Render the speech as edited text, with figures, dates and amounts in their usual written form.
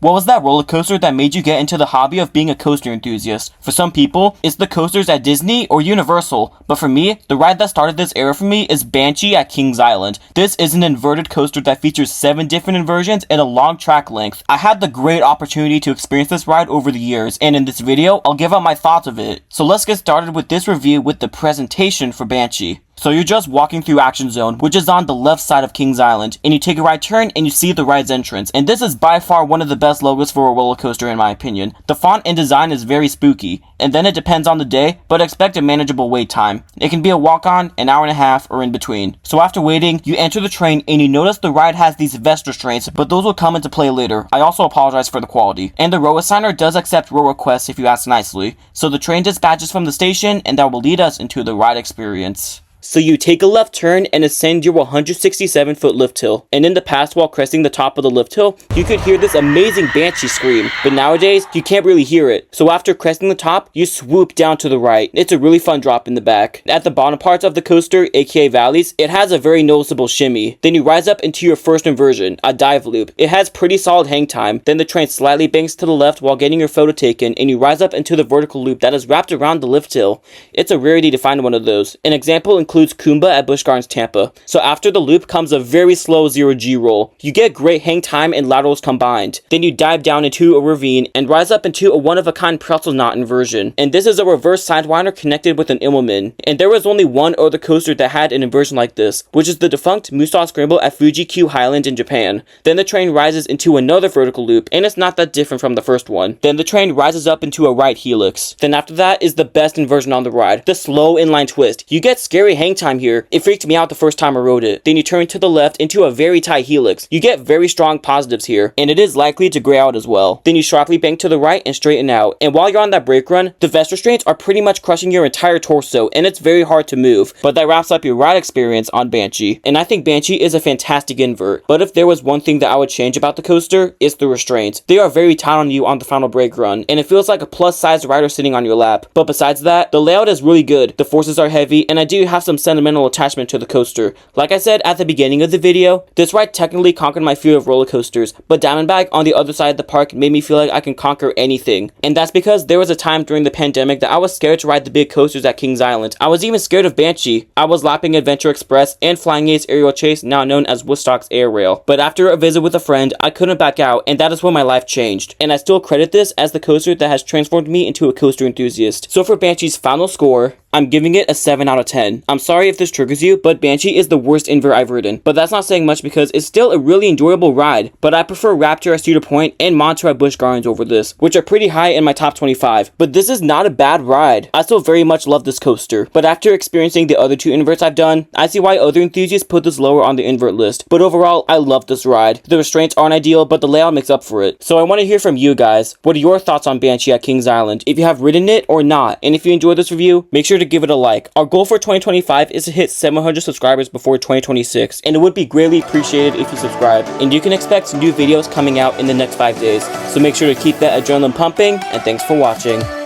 What was that roller coaster that made you get into the hobby of being a coaster enthusiast? For some people, it's the coasters at Disney or Universal, but for me, the ride that started this era for me is Banshee at Kings Island. This is an inverted coaster that features 7 different inversions and a long track length. I had the great opportunity to experience this ride over the years, and in this video, I'll give out my thoughts of it. So let's get started with this review with the presentation for Banshee. So you're just walking through Action Zone, which is on the left side of Kings Island, and you take a right turn and you see the ride's entrance. And this is by far one of the best logos for a roller coaster in my opinion. The font and design is very spooky, and then it depends on the day, but expect a manageable wait time. It can be a walk-on, an hour and a half, or in between. So after waiting, you enter the train and you notice the ride has these vest restraints, but those will come into play later. I also apologize for the quality. And the row assigner does accept row requests if you ask nicely. So the train dispatches from the station, and that will lead us into the ride experience. So you take a left turn and ascend your 167-foot lift hill, and in the past while cresting the top of the lift hill, you could hear this amazing Banshee scream, but nowadays, you can't really hear it. So after cresting the top, you swoop down to the right. It's a really fun drop in the back. At the bottom parts of the coaster, aka valleys, it has a very noticeable shimmy. Then you rise up into your first inversion, a dive loop. It has pretty solid hang time, then the train slightly banks to the left while getting your photo taken, and you rise up into the vertical loop that is wrapped around the lift hill. It's a rarity to find one of those. An example includes Kumba at Busch Gardens Tampa. So after the loop comes a very slow 0G roll. You get great hang time and laterals combined. Then you dive down into a ravine and rise up into a one-of-a-kind pretzel knot inversion. And this is a reverse sidewinder connected with an Immelman. And there was only one other coaster that had an inversion like this, which is the defunct Musa Scramble at Fuji Q Highland in Japan. Then the train rises into another vertical loop, and it's not that different from the first one. Then the train rises up into a right helix. Then after that is the best inversion on the ride, the slow inline twist. You get scary hang time here. It freaked me out the first time I rode it. Then you turn to the left into a very tight helix. You get very strong positives here, and it is likely to gray out as well. Then you sharply bank to the right and straighten out. And while you're on that brake run, the vest restraints are pretty much crushing your entire torso, and it's very hard to move. But that wraps up your ride experience on Banshee. And I think Banshee is a fantastic invert. But if there was one thing that I would change about the coaster, it's the restraints. They are very tight on you on the final brake run, and it feels like a plus-sized rider sitting on your lap. But besides that, the layout is really good. The forces are heavy, and I do have some sentimental attachment to the coaster. Like I said at the beginning of the video, this ride technically conquered my fear of roller coasters, but Diamondback on the other side of the park made me feel like I can conquer anything. And that's because there was a time during the pandemic that I was scared to ride the big coasters at Kings Island. I was even scared of Banshee. I was lapping Adventure Express and Flying Ace Aerial Chase, now known as Woodstock's Air Rail. But after a visit with a friend, I couldn't back out, and that is when my life changed. And I still credit this as the coaster that has transformed me into a coaster enthusiast. So for Banshee's final score, I'm giving it a 7 out of 10. I'm sorry if this triggers you, but Banshee is the worst invert I've ridden. But that's not saying much because it's still a really enjoyable ride. But I prefer Raptor at Cedar Point and Monterey at Busch Gardens over this, which are pretty high in my top 25. But this is not a bad ride. I still very much love this coaster. But after experiencing the other 2 inverts I've done, I see why other enthusiasts put this lower on the invert list. But overall, I love this ride. The restraints aren't ideal, but the layout makes up for it. So I want to hear from you guys. What are your thoughts on Banshee at Kings Island? If you have ridden it or not. And if you enjoyed this review, make sure to give it a like. Our goal for 2025 is to hit 700 subscribers before 2026, and it would be greatly appreciated if you subscribe. And you can expect new videos coming out in the next 5 days, so make sure to keep that adrenaline pumping, and thanks for watching.